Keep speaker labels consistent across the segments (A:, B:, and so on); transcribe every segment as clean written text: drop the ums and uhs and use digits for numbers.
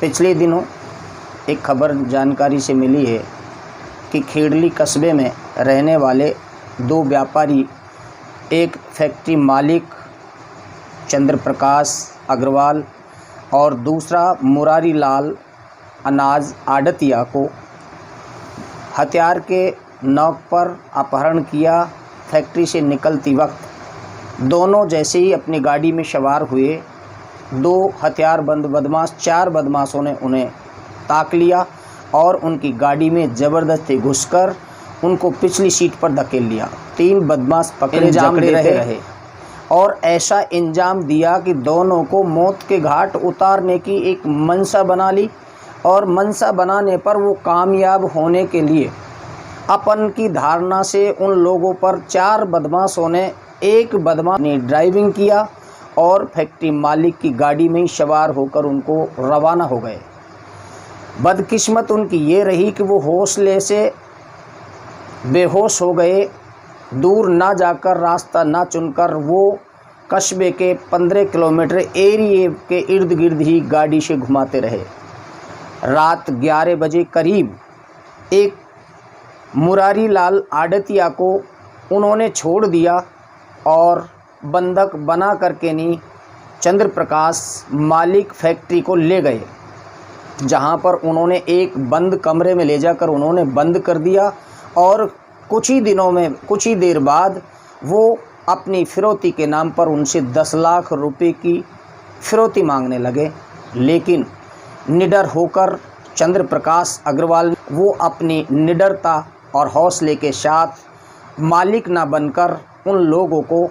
A: पिछले दिनों एक खबर जानकारी से मिली है कि खेड़ली कस्बे में रहने वाले दो व्यापारी, एक फैक्ट्री मालिक चंद्र प्रकाश अग्रवाल और दूसरा मुरारी लाल अनाज आड़तिया को हथियार के नोक पर अपहरण किया। फैक्ट्री से निकलती वक्त दोनों जैसे ही अपनी गाड़ी में सवार हुए, दो हथियारबंद बदमाश, 4 बदमाशों ने उन्हें ताक लिया और उनकी गाड़ी में ज़बरदस्ती घुसकर उनको पिछली सीट पर धकेल लिया। 3 बदमाश पकड़े जाते रहे और ऐसा इंजाम दिया कि दोनों को मौत के घाट उतारने की एक मंशा बना ली। और मंशा बनाने पर वो कामयाब होने के लिए अपन की धारणा से उन लोगों पर 4 बदमाशों ने, एक बदमाश ने ड्राइविंग किया और फैक्ट्री मालिक की गाड़ी में ही सवार होकर उनको रवाना हो गए। बदकिस्मत उनकी ये रही कि वो हौसले से बेहोश हो गए। दूर ना जाकर, रास्ता ना चुनकर वो कस्बे के 15 किलोमीटर एरिए के इर्द गिर्द ही गाड़ी से घुमाते रहे। रात 11 बजे करीब एक मुरारी लाल आड़तिया को उन्होंने छोड़ दिया और बंधक बना करके नहीं चंद्र प्रकाश मालिक फैक्ट्री को ले गए, जहां पर उन्होंने एक बंद कमरे में ले जाकर उन्होंने बंद कर दिया। और कुछ ही देर बाद वो अपनी फिरौती के नाम पर उनसे 10 लाख रुपए की फिरौती मांगने लगे। लेकिन निडर होकर चंद्र प्रकाश अग्रवाल वो अपनी निडरता और हौसले के साथ मालिक ना बनकर उन लोगों को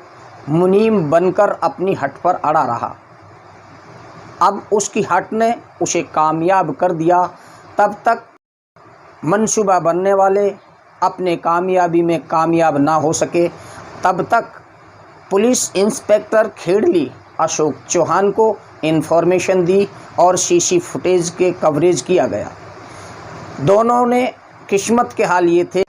A: मुनीम बनकर अपनी हट पर अड़ा रहा। अब उसकी हट ने उसे कामयाब कर दिया। तब तक मंसूबा बनने वाले अपने कामयाबी में कामयाब ना हो सके, तब तक पुलिस इंस्पेक्टर खेड़ली अशोक चौहान को इन्फॉर्मेशन दी और सीसी फुटेज के कवरेज किया गया। दोनों ने किस्मत के हाल ये थे,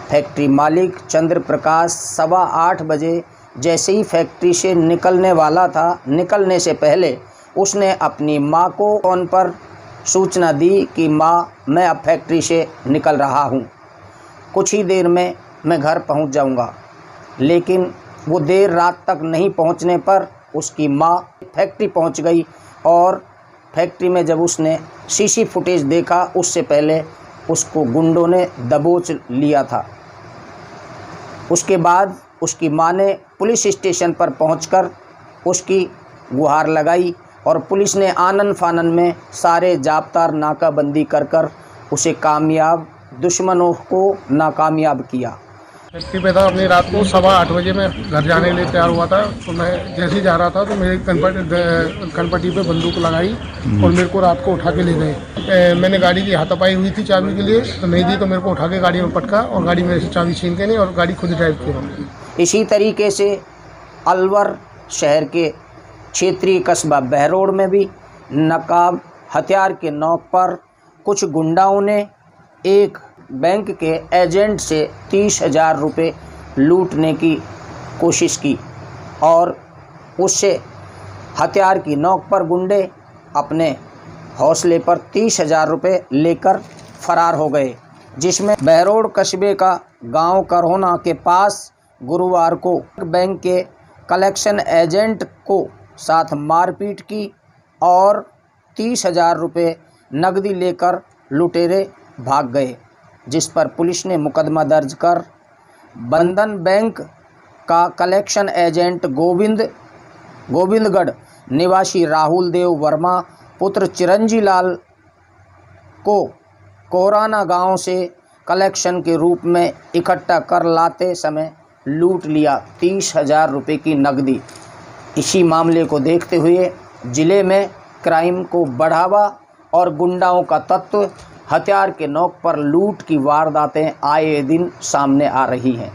A: फैक्ट्री मालिक चंद्र प्रकाश 8:15 बजे जैसे ही फैक्ट्री से निकलने वाला था, निकलने से पहले उसने अपनी माँ को फ़ोन पर सूचना दी कि माँ, मैं अब फैक्ट्री से निकल रहा हूँ, कुछ ही देर में मैं घर पहुँच जाऊँगा। लेकिन वो देर रात तक नहीं पहुँचने पर उसकी माँ फैक्ट्री पहुँच गई और फैक्ट्री में जब उसने सीसी फुटेज देखा, उससे पहले उसको गुंडों ने दबोच लिया था। उसके बाद उसकी माँ ने पुलिस स्टेशन पर पहुंचकर उसकी गुहार लगाई और पुलिस ने आनन फानन में सारे जाब्तार नाकाबंदी कर उसे कामयाब, दुश्मनों को नाकामयाब किया।
B: फैक्ट्री पे था, अपनी रात को 8:15 बजे मैं घर जाने के लिए तैयार हुआ था। तो मैं जैसे ही जा रहा था तो मेरे कनपट्टी पे बंदूक लगाई और मेरे को रात को उठा के ले गए। मैंने गाड़ी की हाथापाई हुई थी चाबी के लिए, तो नहीं दी तो मेरे को उठा के गाड़ी में पटका और गाड़ी में से चाबी छीन के नहीं और गाड़ी खुद ड्राइव की।
A: इसी तरीके से अलवर शहर के क्षेत्रीय कस्बा बहरोड में भी नकाब हथियार के नोक पर कुछ गुंडाओं ने एक बैंक के एजेंट से 30,000 रुपये लूटने की कोशिश की और उससे हथियार की नोक पर गुंडे अपने हौसले पर 30,000 रुपये लेकर फरार हो गए, जिसमें बहरोड कस्बे का गांव करहोना के पास गुरुवार को बैंक के कलेक्शन एजेंट को साथ मारपीट की और 30,000 रुपये नकदी लेकर लुटेरे भाग गए, जिस पर पुलिस ने मुकदमा दर्ज कर बंधन बैंक का कलेक्शन एजेंट गोविंदगढ़ निवासी राहुल देव वर्मा पुत्र चिरंजी लाल को कोराना गांव से कलेक्शन के रूप में इकट्ठा कर लाते समय लूट लिया 30,000 रुपये की नकदी। इसी मामले को देखते हुए ज़िले में क्राइम को बढ़ावा और गुंडाओं का तत्व, हथियार के नोक पर लूट की वारदातें आए दिन सामने आ रही हैं।